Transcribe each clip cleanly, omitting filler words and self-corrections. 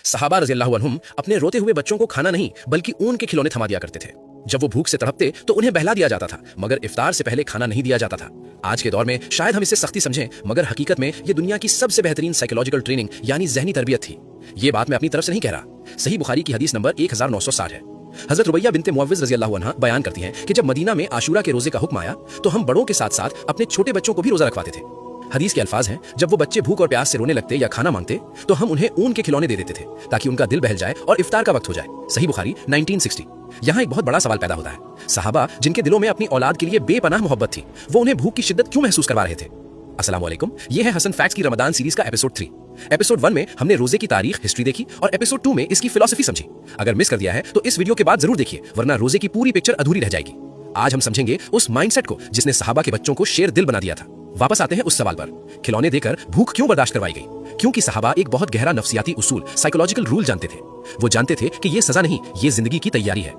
सहाबा रज़ियल्लाहु अन्हुम अपने रोते हुए बच्चों को खाना नहीं बल्कि ऊन के खिलौने थमा दिया करते थे। जब वो भूख से तड़पते तो उन्हें बहला दिया जाता था, मगर इफ्तार से पहले खाना नहीं दिया जाता था। आज के दौर में शायद हम इसे सख्ती समझें, मगर हकीकत में ये दुनिया की सबसे बेहतरीन साइकोलॉजिकल ट्रेनिंग यानी ज़हनी तरबियत थी। ये बात मैं अपनी तरफ से नहीं कह रहा। सही बुखारी की हदीस नंबर 1960 है। हजरत रुबैया बिनते मुअव्विज़ रज़ियल्लाहु अन्हा बयान करती हैं कि जब मदीना में आशूरा के रोजे का हुक्म आया तो हम बड़ों के साथ साथ अपने छोटे बच्चों को भी रोजा रखवाते थे। हदीस के अल्फाज हैं, जब वो बच्चे भूख और प्यास से रोने लगते या खाना मांगते तो हम उन्हें ऊन के खिलौने दे देते थे ताकि उनका दिल बहल जाए और इफ्तार का वक्त हो जाए। सही बुखारी 1960। यहाँ एक बहुत बड़ा सवाल पैदा होता है, सहाबा जिनके दिलों में अपनी औलाद के लिए बेपनाह मोहब्बत थी, वो उन्हें भूख की शिद्दत क्यों महसूस करवा रहे थे? अस्सलाम वालेकुम, ये है हसन फैक्ट्स की रमदान सीरीज का एपिसोड 3। एपिसोड 1 में हमने रोजे की तारीख हिस्ट्री देखी और एपिसोड 2 में इसकी फिलॉसफी समझी। अगर मिस कर दिया है तो इस वीडियो के बाद जरूर देखिए, वरना रोजे की पूरी पिक्चर अधूरी रह जाएगी। आज हम समझेंगे उस माइंडसेट को जिसने सहाबा के बच्चों को शेर दिल बना दिया था। वापस आते हैं उस सवाल पर, खिलौने देकर भूख क्यों बर्दाश्त करवाई गई? क्योंकि सहाबा एक बहुत गहरा नफ्सियाती उसूल, साइकोलॉजिकल रूल जानते थे। वो जानते थे कि ये सजा नहीं, ये जिंदगी की तैयारी है।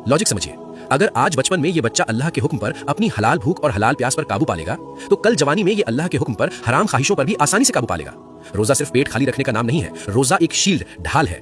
लॉजिक समझिए, अगर आज बचपन में ये बच्चा अल्लाह के हुक्म पर अपनी हलाल भूख और हलाल प्यास पर काबू पालेगा तो कल जवानी में ये अल्लाह के हुक्म पर हराम ख्वाहिशों पर भी आसानी से काबू पालेगा। रोजा सिर्फ पेट खाली रखने का नाम नहीं है, रोजा एक शील्ड, ढाल है।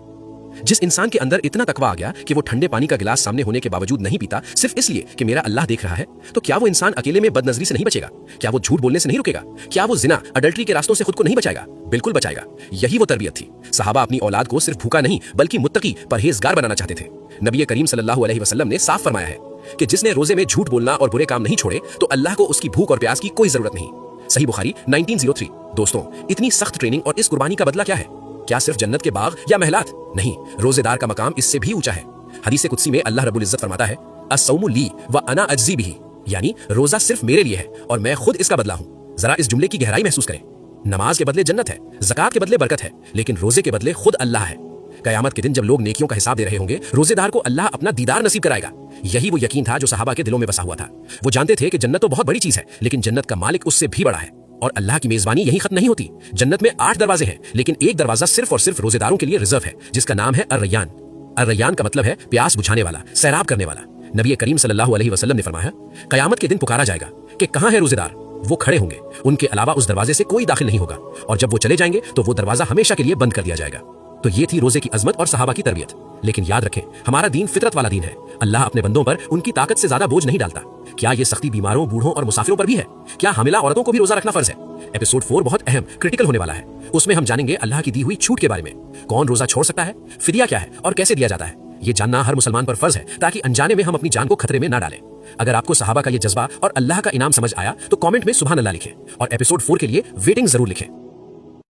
जिस इंसान के अंदर इतना तकवा आ गया कि वो ठंडे पानी का गिलास सामने होने के बावजूद नहीं पीता सिर्फ इसलिए कि मेरा अल्लाह देख रहा है, तो क्या वो इंसान अकेले में बदनजरी से नहीं बचेगा? क्या वो झूठ बोलने से नहीं रुकेगा? क्या वो जिना, अडल्ट्री के रास्तों से खुद को नहीं बचाएगा? बिल्कुल बचाएगा। यही वो तरबियत थी। सहाबा अपनी औलाद को सिर्फ भूखा नहीं बल्कि मुत्तकी, परहेजगार बनाना चाहते थे। नबी करीम सल्लल्लाहु अलैहि वसल्लम ने साफ फरमाया है कि जिसने रोजे में झूठ बोलना और बुरे काम नहीं छोड़े तो अल्लाह को उसकी भूख और प्यास की कोई जरूरत नहीं। सही बुखारी 1903। दोस्तों, इतनी सख्त ट्रेनिंग और इस कुर्बानी का बदला क्या है? क्या सिर्फ जन्नत के बाग या महलात? नहीं, रोजेदार का मकाम इससे भी ऊंचा है। हदीस कुदसी में अल्लाह रब्बुल इज्जत फरमाता है, अस्सौमु ली व अना अज्जी बिही, यानी रोजा सिर्फ मेरे लिए है और मैं खुद इसका बदला हूं। जरा इस जुमले की गहराई महसूस करें। नमाज के बदले जन्नत है, ज़कात के बदले बरकत है, लेकिन रोजे के बदले खुद अल्लाह है। कयामत के दिन जब लोग नेकियों का हिसाब दे रहे होंगे, रोजेदार को अल्लाह अपना दीदार नसीब कराएगा। यही वो यकीन था जो सहाबा के दिलों में बसा हुआ था। वो जानते थे कि जन्नत तो बहुत बड़ी चीज है, लेकिन जन्नत का मालिक उससे भी बड़ा है। और अल्लाह की मेजबानी यही खत्म नहीं होती। जन्नत में 8 दरवाजे हैं, लेकिन एक दरवाजा सिर्फ और सिर्फ रोजेदारों के लिए रिजर्व है, जिसका नाम है अर्रय्यान। अर्रय्यान का मतलब है प्यास बुझाने वाला, सैराब करने वाला। नबी करीम सल्लल्लाहु अलैहि वसल्लम ने फरमाया, कयामत के दिन पुकारा जाएगा कि कहां है रोजेदार? वो खड़े होंगे, उनके अलावा उस दरवाजे से कोई दाखिल नहीं होगा, और जब वो चले जाएंगे तो वो दरवाजा हमेशा के लिए बंद कर दिया जाएगा। तो ये थी रोजे की अजमत और सहाबा की तरबियत। लेकिन याद रखें, हमारा दीन फितरत वाला दीन है। अल्लाह अपने बंदों पर उनकी ताकत से ज्यादा बोझ नहीं डालता। क्या ये सख्ती बीमारों, बूढ़ों और मुसाफिरों पर भी है? क्या हामिला औरतों को भी रोजा रखना फर्ज है? एपिसोड 4 बहुत अहम, क्रिटिकल होने वाला है। उसमें हम जानेंगे अल्लाह की दी हुई छूट के बारे में। कौन रोजा छोड़ सकता है, फिदिया क्या है और कैसे दिया जाता है? ये जानना हर मुसलमान पर फर्ज है, ताकि अनजाने में हम अपनी जान को खतरे में ना डालें। अगर आपको सहाबा का ये जज्बा और अल्लाह का इनाम समझ आया तो कमेंट में सुभान अल्लाह लिखें और एपिसोड 4 के लिए वेटिंग जरूर लिखें।